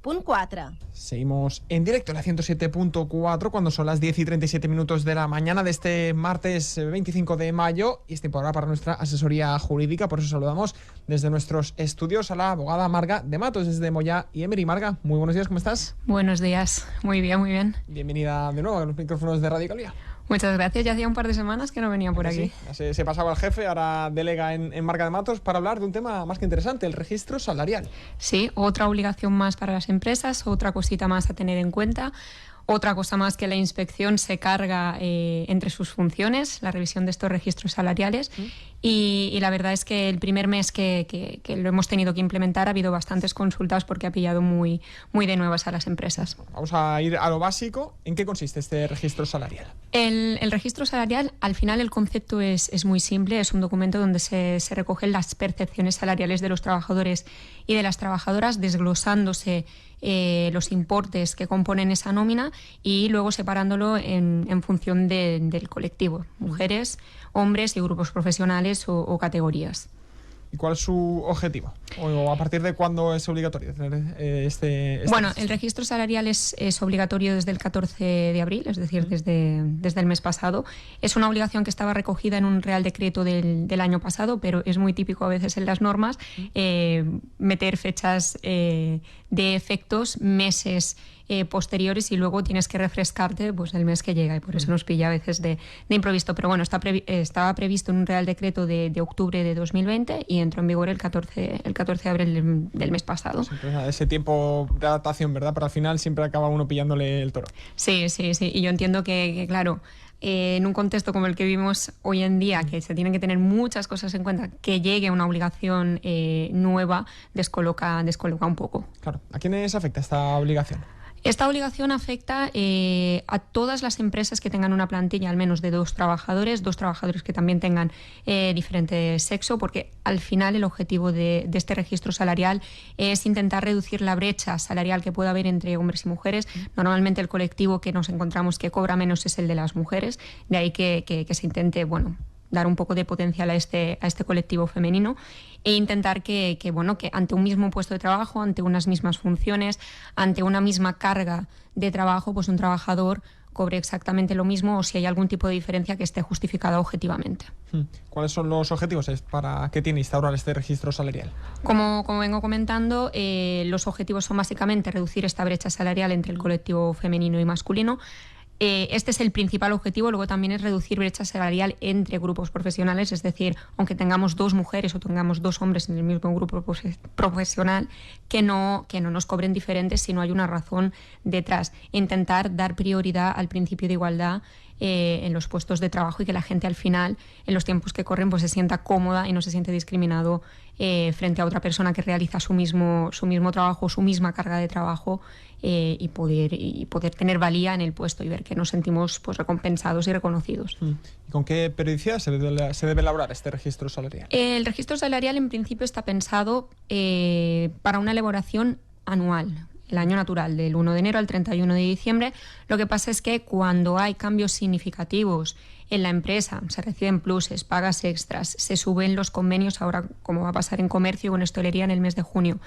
107.4. Seguimos en directo en la 107.4 cuando son las 10 y 37 minutos de la mañana de este martes 25 de mayo y es tiempo ahora para nuestra asesoría jurídica. Por eso saludamos desde nuestros estudios a la abogada Marga de Matos desde Moyá y Emery. Marga, muy buenos días, ¿cómo estás? Buenos días, muy bien, muy bien. Bienvenida de nuevo a los micrófonos de Radio Calvia. Muchas gracias, ya hacía un par de semanas que no venía por aquí. Sí, se pasaba al jefe, ahora delega en Marga de Matos para hablar de un tema más que interesante, el registro salarial. Sí, otra obligación más para las empresas, otra cosita más a tener en cuenta. Otra cosa más que la inspección se carga entre sus funciones, la revisión de estos registros salariales. Y la verdad es que el primer mes que lo hemos tenido que implementar ha habido bastantes consultas porque ha pillado muy de nuevas a las empresas. Vamos a ir a lo básico. ¿En qué consiste este registro salarial? El registro salarial, al final el concepto es muy simple. Es un documento donde se recogen las percepciones salariales de los trabajadores y de las trabajadoras, desglosándose los importes que componen esa nómina y luego separándolo en función del colectivo, mujeres, hombres y grupos profesionales o categorías. ¿Y cuál es su objetivo? ¿O a partir de cuándo es obligatorio tener este Bueno, registro? el registro salarial es obligatorio desde el 14 de abril, es decir, desde el mes pasado. Es una obligación que estaba recogida en un Real Decreto del año pasado, pero es muy típico a veces en las normas meter fechas de efectos, meses posteriores y luego tienes que refrescarte pues el mes que llega y por eso nos pilla a veces de improviso. Pero bueno, estaba previsto en un Real Decreto de octubre de 2020 y entró en vigor el 14 de abril del mes pasado. Ese tiempo de adaptación, ¿verdad? Pero al final siempre acaba uno pillándole el toro. Sí. Y yo entiendo que claro, en un contexto como el que vivimos hoy en día, que se tienen que tener muchas cosas en cuenta, que llegue una obligación nueva, descoloca un poco. Claro. ¿A quiénes afecta esta obligación? Esta obligación afecta a todas las empresas que tengan una plantilla al menos de dos trabajadores que también tengan diferente sexo, porque al final el objetivo de este registro salarial es intentar reducir la brecha salarial que pueda haber entre hombres y mujeres. Normalmente el colectivo que nos encontramos que cobra menos es el de las mujeres, de ahí que se intente, dar un poco de potencial a este colectivo femenino e intentar que ante un mismo puesto de trabajo, ante unas mismas funciones, ante una misma carga de trabajo, pues un trabajador cobre exactamente lo mismo o si hay algún tipo de diferencia que esté justificada objetivamente. ¿Cuáles son los objetivos para qué tiene instaurar este registro salarial? Como vengo comentando, los objetivos son básicamente reducir esta brecha salarial entre el colectivo femenino y masculino. Este es el principal objetivo. Luego también es reducir brecha salarial entre grupos profesionales, es decir, aunque tengamos dos mujeres o tengamos dos hombres en el mismo grupo profesional, que no nos cobren diferentes si no hay una razón detrás. Intentar dar prioridad al principio de igualdad en los puestos de trabajo y que la gente al final, en los tiempos que corren, pues se sienta cómoda y no se siente discriminado frente a otra persona que realiza su mismo trabajo, su misma carga de trabajo y poder tener valía en el puesto y ver que nos sentimos pues recompensados y reconocidos. ¿Y con qué periodicidad se debe elaborar este registro salarial? El registro salarial en principio está pensado para una elaboración anual. El año natural, del 1 de enero al 31 de diciembre. Lo que pasa es que cuando hay cambios significativos en la empresa, se reciben pluses, pagas extras, se suben los convenios, ahora como va a pasar en comercio o en hostelería en el mes de junio,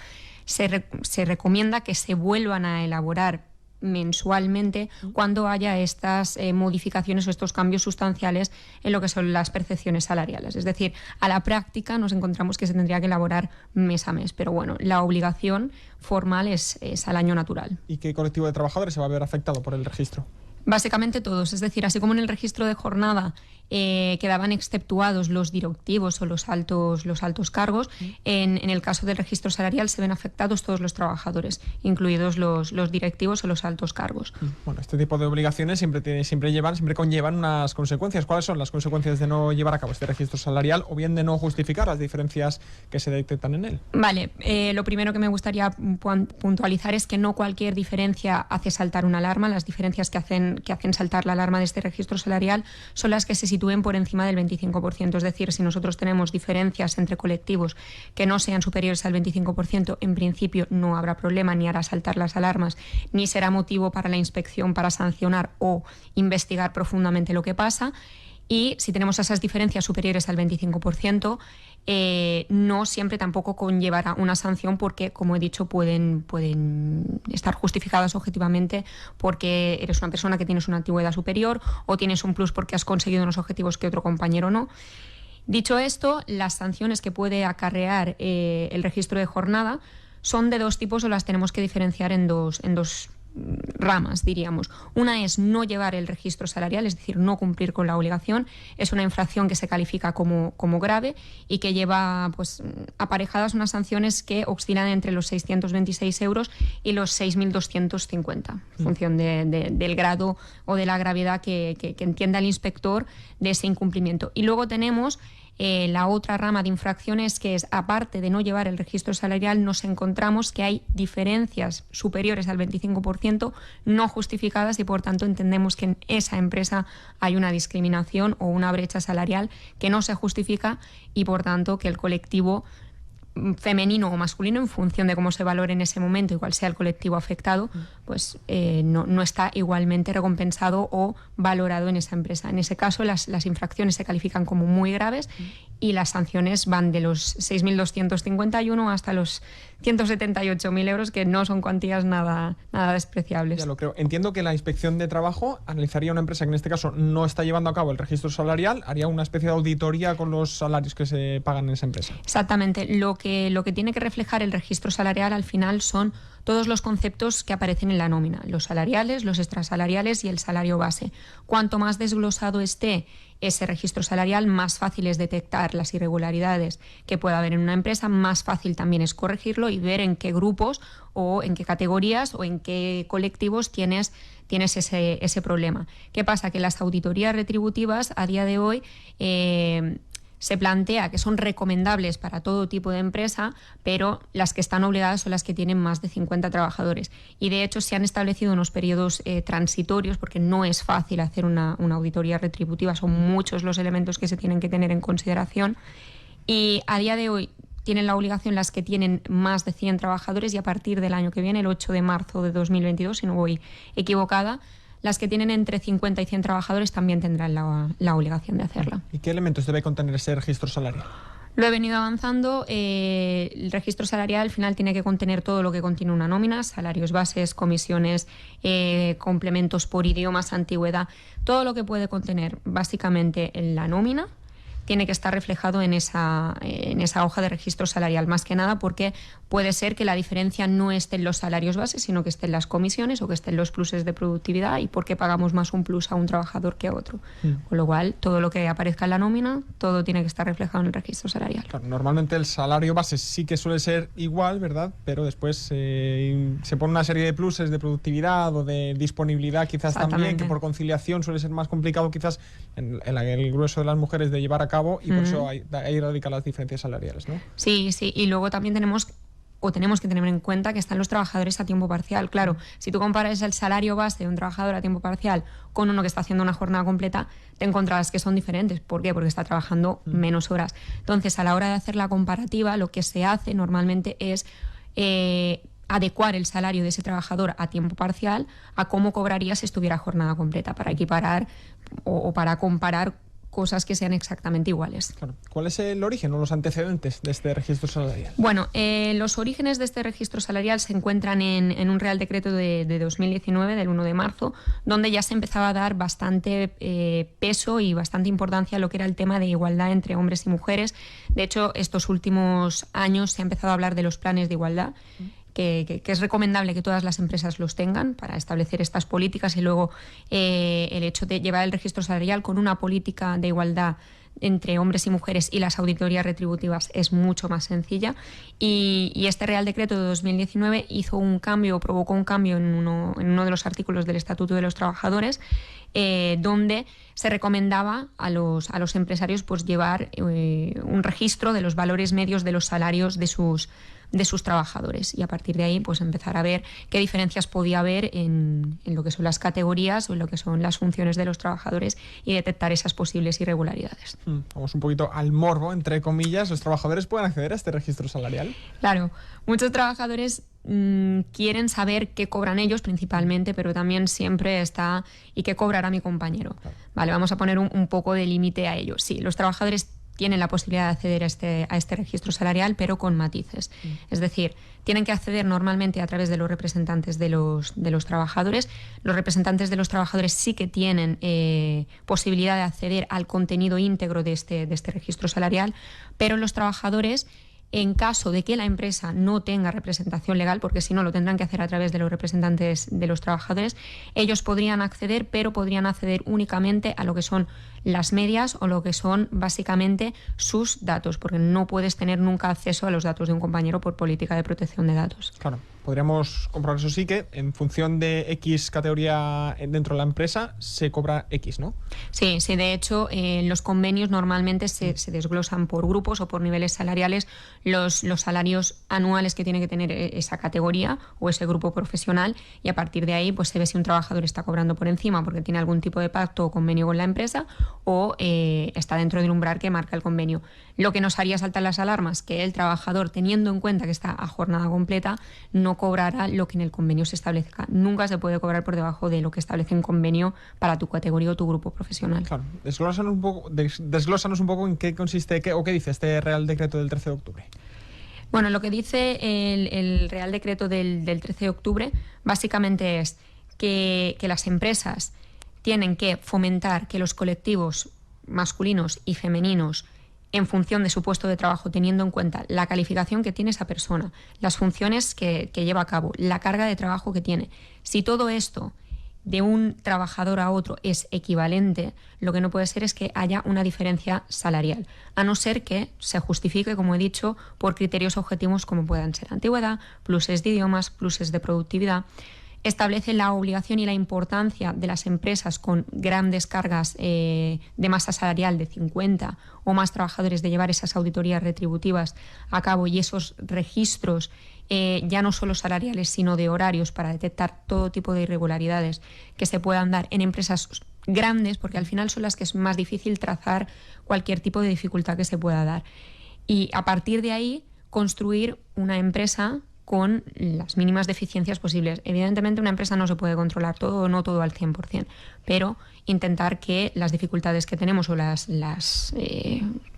se recomienda que se vuelvan a elaborar mensualmente cuando haya estas modificaciones o estos cambios sustanciales en lo que son las percepciones salariales. Es decir, a la práctica nos encontramos que se tendría que elaborar mes a mes, pero bueno, la obligación formal es al año natural. ¿Y qué colectivo de trabajadores se va a ver afectado por el registro? Básicamente todos, es decir, así como en el registro de jornada quedaban exceptuados los directivos o los altos cargos, en el caso del registro salarial se ven afectados todos los trabajadores, incluidos los directivos o los altos cargos. Bueno, este tipo de obligaciones siempre conllevan unas consecuencias. ¿Cuáles son las consecuencias de no llevar a cabo este registro salarial o bien de no justificar las diferencias que se detectan en él? Vale, lo primero que me gustaría puntualizar es que no cualquier diferencia hace saltar una alarma. Las diferencias que hacen saltar la alarma de este registro salarial son las que se sitúan por encima del 25%. Es decir, si nosotros tenemos diferencias entre colectivos que no sean superiores al 25%, en principio no habrá problema, ni hará saltar las alarmas, ni será motivo para la inspección para sancionar o investigar profundamente lo que pasa. Y si tenemos esas diferencias superiores al 25%, no siempre tampoco conllevará una sanción porque, como he dicho, pueden estar justificadas objetivamente porque eres una persona que tienes una antigüedad superior o tienes un plus porque has conseguido unos objetivos que otro compañero no. Dicho esto, las sanciones que puede acarrear el registro de jornada son de dos tipos o las tenemos que diferenciar en dos ramas, diríamos. Una es no llevar el registro salarial, es decir, no cumplir con la obligación. Es una infracción que se califica como grave y que lleva pues aparejadas unas sanciones que oscilan entre los 626 euros y los 6.250, en función del grado o de la gravedad que entienda el inspector de ese incumplimiento. Y luego tenemos la otra rama de infracciones, que es, aparte de no llevar el registro salarial, nos encontramos que hay diferencias superiores al 25% no justificadas y, por tanto, entendemos que en esa empresa hay una discriminación o una brecha salarial que no se justifica y, por tanto, que el colectivo femenino o masculino, en función de cómo se valore en ese momento y cuál sea el colectivo afectado, pues no está igualmente recompensado o valorado en esa empresa. En ese caso, las infracciones se califican como muy graves y las sanciones van de los 6.251 hasta los 178.000 euros, que no son cuantías nada despreciables. Ya lo creo. Entiendo que la Inspección de Trabajo analizaría una empresa que en este caso no está llevando a cabo el registro salarial, haría una especie de auditoría con los salarios que se pagan en esa empresa. Exactamente. Lo que tiene que reflejar el registro salarial al final son todos los conceptos que aparecen en la nómina, los salariales, los extrasalariales y el salario base. Cuanto más desglosado esté ese registro salarial, más fácil es detectar las irregularidades que pueda haber en una empresa, más fácil también es corregirlo y ver en qué grupos o en qué categorías o en qué colectivos tienes ese problema. ¿Qué pasa? Que las auditorías retributivas a día de hoy se plantea que son recomendables para todo tipo de empresa, pero las que están obligadas son las que tienen más de 50 trabajadores. Y de hecho se han establecido unos periodos transitorios, porque no es fácil hacer una auditoría retributiva, son muchos los elementos que se tienen que tener en consideración. Y a día de hoy tienen la obligación las que tienen más de 100 trabajadores y a partir del año que viene, el 8 de marzo de 2022, si no voy equivocada, las que tienen entre 50 y 100 trabajadores también tendrán la obligación de hacerla. ¿Y qué elementos debe contener ese registro salarial? Lo he venido avanzando. El registro salarial al final tiene que contener todo lo que contiene una nómina: salarios bases, comisiones, complementos por idiomas, antigüedad. Todo lo que puede contener básicamente en la nómina tiene que estar reflejado en esa hoja de registro salarial, más que nada porque puede ser que la diferencia no esté en los salarios bases, sino que esté en las comisiones o que esté en los pluses de productividad y porque pagamos más un plus a un trabajador que a otro. Con lo cual, todo lo que aparezca en la nómina, todo tiene que estar reflejado en el registro salarial. Claro, normalmente el salario base sí que suele ser igual, ¿verdad? Pero después se pone una serie de pluses de productividad o de disponibilidad quizás también, que por conciliación suele ser más complicado quizás en el grueso de las mujeres de llevar a cabo, y por eso ahí radican las diferencias salariales, ¿no? Sí. Y luego también tenemos que tener en cuenta que están los trabajadores a tiempo parcial. Claro, si tú comparas el salario base de un trabajador a tiempo parcial con uno que está haciendo una jornada completa, te encontrarás que son diferentes. ¿Por qué? Porque está trabajando menos horas. Entonces, a la hora de hacer la comparativa, lo que se hace normalmente es adecuar el salario de ese trabajador a tiempo parcial a cómo cobraría si estuviera a jornada completa, para equiparar o para comparar cosas que sean exactamente iguales. Claro. ¿Cuál es el origen o los antecedentes de este registro salarial? Bueno, los orígenes de este registro salarial se encuentran en un Real Decreto de 2019, del 1 de marzo, donde ya se empezaba a dar bastante peso y bastante importancia a lo que era el tema de igualdad entre hombres y mujeres. De hecho, estos últimos años se ha empezado a hablar de los planes de igualdad, que es recomendable que todas las empresas los tengan para establecer estas políticas, y luego el hecho de llevar el registro salarial con una política de igualdad entre hombres y mujeres y las auditorías retributivas es mucho más sencilla. Y este Real Decreto de 2019 provocó un cambio en uno de los artículos del Estatuto de los Trabajadores, donde se recomendaba a los empresarios pues llevar un registro de los valores medios de los salarios de sus de sus trabajadores, y a partir de ahí pues empezar a ver qué diferencias podía haber en lo que son las categorías o en lo que son las funciones de los trabajadores y detectar esas posibles irregularidades. Vamos un poquito al morbo, entre comillas. ¿Los trabajadores pueden acceder a este registro salarial? Claro, muchos trabajadores quieren saber qué cobran ellos principalmente, pero también siempre está ¿y qué cobrará mi compañero? Claro. Vale, vamos a poner un poco de límite a ello. Sí, los trabajadores tienen la posibilidad de acceder a este registro salarial, pero con matices. Es decir, tienen que acceder normalmente a través de los representantes de los trabajadores. Los representantes de los trabajadores sí que tienen posibilidad de acceder al contenido íntegro de este registro salarial, pero los trabajadores, en caso de que la empresa no tenga representación legal, porque si no lo tendrán que hacer a través de los representantes de los trabajadores, ellos podrían acceder, pero podrían acceder únicamente a lo que son las medias o lo que son básicamente sus datos, porque no puedes tener nunca acceso a los datos de un compañero por política de protección de datos. Claro, podríamos comprobar eso sí, que en función de X categoría dentro de la empresa se cobra X, ¿no? Sí, de hecho los convenios normalmente se desglosan por grupos o por niveles salariales los salarios anuales que tiene que tener esa categoría o ese grupo profesional, y a partir de ahí pues se ve si un trabajador está cobrando por encima porque tiene algún tipo de pacto o convenio con la empresa, o está dentro del umbral que marca el convenio. Lo que nos haría saltar las alarmas, que el trabajador, teniendo en cuenta que está a jornada completa, no cobrará lo que en el convenio se establezca. Nunca se puede cobrar por debajo de lo que establece un convenio para tu categoría o tu grupo profesional. Claro. Desglósanos un poco en qué consiste o qué dice este Real Decreto del 13 de octubre. Bueno, lo que dice el Real Decreto del 13 de octubre básicamente es que las empresas tienen que fomentar que los colectivos masculinos y femeninos, en función de su puesto de trabajo, teniendo en cuenta la calificación que tiene esa persona, las funciones que lleva a cabo, la carga de trabajo que tiene, si todo esto de un trabajador a otro es equivalente, lo que no puede ser es que haya una diferencia salarial, a no ser que se justifique, como he dicho, por criterios objetivos como puedan ser antigüedad, pluses de idiomas, pluses de productividad. Establece la obligación y la importancia de las empresas con grandes cargas de masa salarial de 50 o más trabajadores de llevar esas auditorías retributivas a cabo y esos registros ya no solo salariales sino de horarios para detectar todo tipo de irregularidades que se puedan dar en empresas grandes, porque al final son las que es más difícil trazar cualquier tipo de dificultad que se pueda dar. Y a partir de ahí construir una empresa con las mínimas deficiencias posibles. Evidentemente una empresa no se puede controlar todo, no todo al 100%, pero intentar que las dificultades que tenemos o las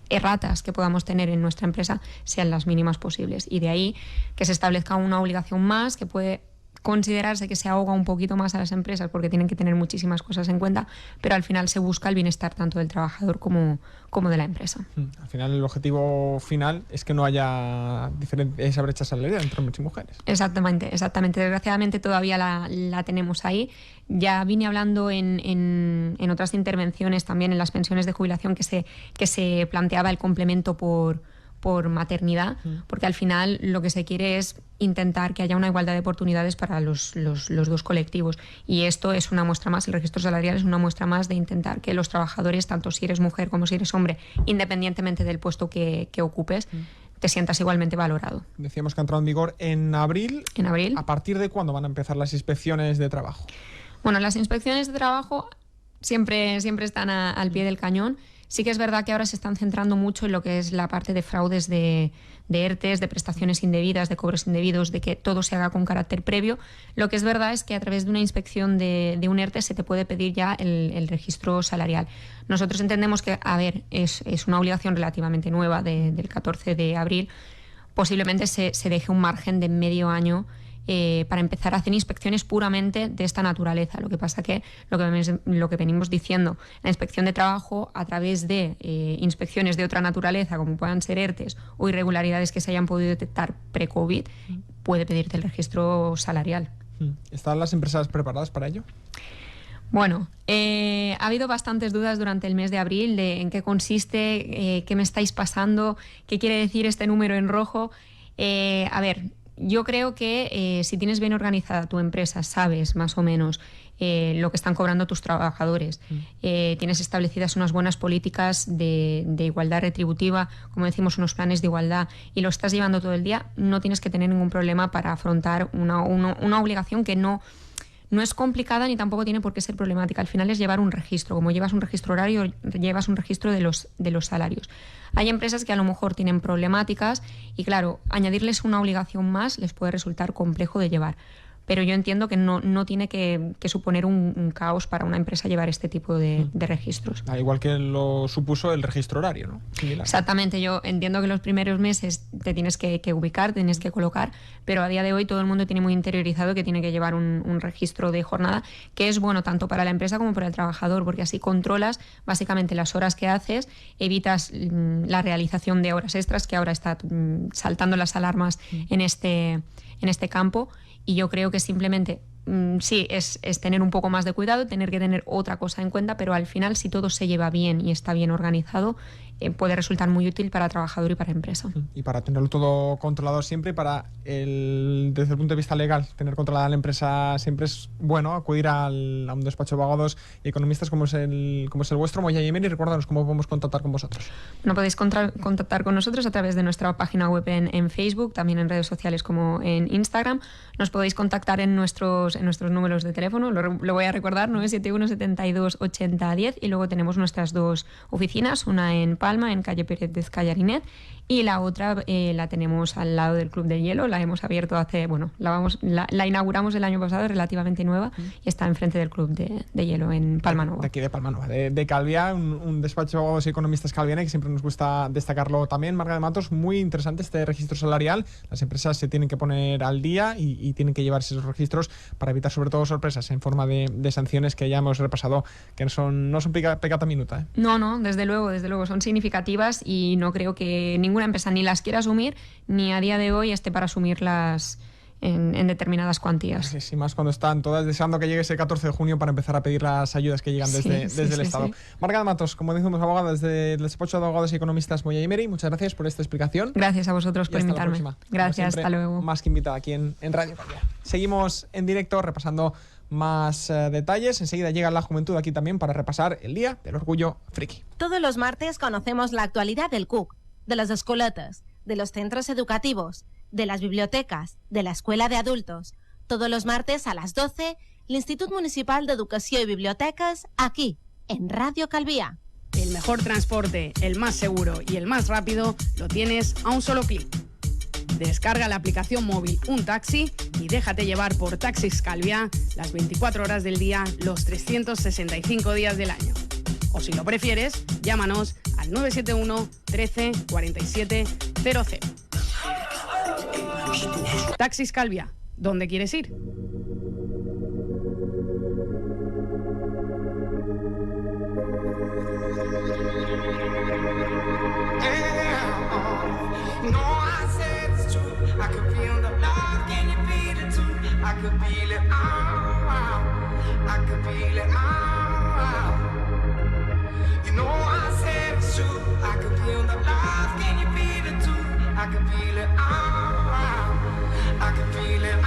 erratas que podamos tener en nuestra empresa sean las mínimas posibles. Y de ahí que se establezca una obligación más que puede considerarse que se ahoga un poquito más a las empresas porque tienen que tener muchísimas cosas en cuenta, pero al final se busca el bienestar tanto del trabajador como de la empresa. Al final el objetivo final es que no haya esa brecha salarial entre hombres y mujeres. Exactamente. Desgraciadamente todavía la tenemos ahí. Ya vine hablando en otras intervenciones también en las pensiones de jubilación que se planteaba el complemento por maternidad, porque al final lo que se quiere es intentar que haya una igualdad de oportunidades para los dos colectivos, y esto es una muestra más, el registro salarial es una muestra más de intentar que los trabajadores, tanto si eres mujer como si eres hombre, independientemente del puesto que ocupes, te sientas igualmente valorado. Decíamos que ha entrado en vigor en abril. En abril. ¿A partir de cuándo van a empezar las inspecciones de trabajo? Bueno, las inspecciones de trabajo siempre están al pie del cañón. Sí que es verdad que ahora se están centrando mucho en lo que es la parte de fraudes de ERTEs, de prestaciones indebidas, de cobros indebidos, de que todo se haga con carácter previo. Lo que es verdad es que a través de una inspección de un ERTE se te puede pedir ya el registro salarial. Nosotros entendemos que, es una obligación relativamente nueva del 14 de abril. Posiblemente se deje un margen de medio año para empezar a hacer inspecciones puramente de esta naturaleza. Lo que pasa que lo que venimos diciendo, la inspección de trabajo a través de inspecciones de otra naturaleza, como puedan ser ERTEs o irregularidades que se hayan podido detectar pre-COVID, puede pedirte el registro salarial. ¿Están las empresas preparadas para ello? Bueno, ha habido bastantes dudas durante el mes de abril de en qué consiste, qué me estáis pasando, qué quiere decir este número en rojo. yo creo que si tienes bien organizada tu empresa, sabes más o menos lo que están cobrando tus trabajadores, tienes establecidas unas buenas políticas de igualdad retributiva, como decimos, unos planes de igualdad, y lo estás llevando todo el día, no tienes que tener ningún problema para afrontar una obligación que no es complicada ni tampoco tiene por qué ser problemática. Al final es llevar un registro. Como llevas un registro horario, llevas un registro de los salarios. Hay empresas que a lo mejor tienen problemáticas y, claro, añadirles una obligación más les puede resultar complejo de llevar. Pero yo entiendo que no tiene que suponer un caos para una empresa llevar este tipo de registros. Al igual que lo supuso el registro horario, ¿no? Similar. Exactamente, yo entiendo que los primeros meses te tienes que ubicar, tienes que colocar, pero a día de hoy todo el mundo tiene muy interiorizado que tiene que llevar un registro de jornada, que es bueno tanto para la empresa como para el trabajador, porque así controlas básicamente las horas que haces, evitas la realización de horas extras, que ahora está saltando las alarmas en este campo. Y yo creo que simplemente, sí, es tener un poco más de cuidado, tener que tener otra cosa en cuenta, pero al final, si todo se lleva bien y está bien organizado, puede resultar muy útil para trabajador y para empresa. Y para tenerlo todo controlado siempre, y para desde el punto de vista legal, tener controlada la empresa siempre es bueno acudir a un despacho de abogados y economistas como es el vuestro. Moya y Emery, recuérdanos cómo podemos contactar con vosotros. Bueno, podéis contactar con nosotros a través de nuestra página web en Facebook, también en redes sociales como en Instagram. Nos podéis contactar en nuestros números de teléfono, lo voy a recordar, 971 72 80 10, y luego tenemos nuestras dos oficinas, una en Palma, en calle Pérez de Escayarinet, y la otra la tenemos al lado del Club del Hielo. La hemos abierto la inauguramos el año pasado, relativamente nueva, y está enfrente del Club de Hielo en Palma Nova. De aquí de Palma Nova, de Calviá, un despacho de abogados y economistas calviana, que siempre nos gusta destacarlo también. Marga de Matos, muy interesante este registro salarial. Las empresas se tienen que poner al día y tienen que llevarse esos registros para evitar sobre todo sorpresas en forma de sanciones que ya hemos repasado, que no son pecata minuta. No, desde luego, son significativas y no creo que ninguna empresa ni las quiera asumir, ni a día de hoy esté para asumirlas en determinadas cuantías. Sí, más cuando están todas deseando que llegue ese 14 de junio para empezar a pedir las ayudas que llegan desde el Estado. Sí. Marga de Matos, como decimos, abogada desde el despacho de abogados y economistas Moya y Emery, muchas gracias por esta explicación. Gracias a vosotros por invitarme. Gracias, hasta luego. Más que invitada aquí en Radio Calviá. Seguimos en directo repasando más detalles. Enseguida llega la juventud aquí también para repasar el Día del Orgullo Friki. Todos los martes conocemos la actualidad del CUC, de las escoletes, de los centros educativos, de las bibliotecas, de la escuela de adultos. Todos los martes a las 12, l'Institut Municipal d'Educació i Biblioteques, aquí, en Radio Calviá. El mejor transporte, el más seguro y el más rápido lo tienes a un solo clic. Descarga la aplicación móvil Un Taxi y déjate llevar por Taxis Calviá las 24 horas del día, los 365 días del año. O si lo prefieres, llámanos al 971 13 47 00. Taxis Calviá, ¿dónde quieres ir? I can feel it, I can feel it,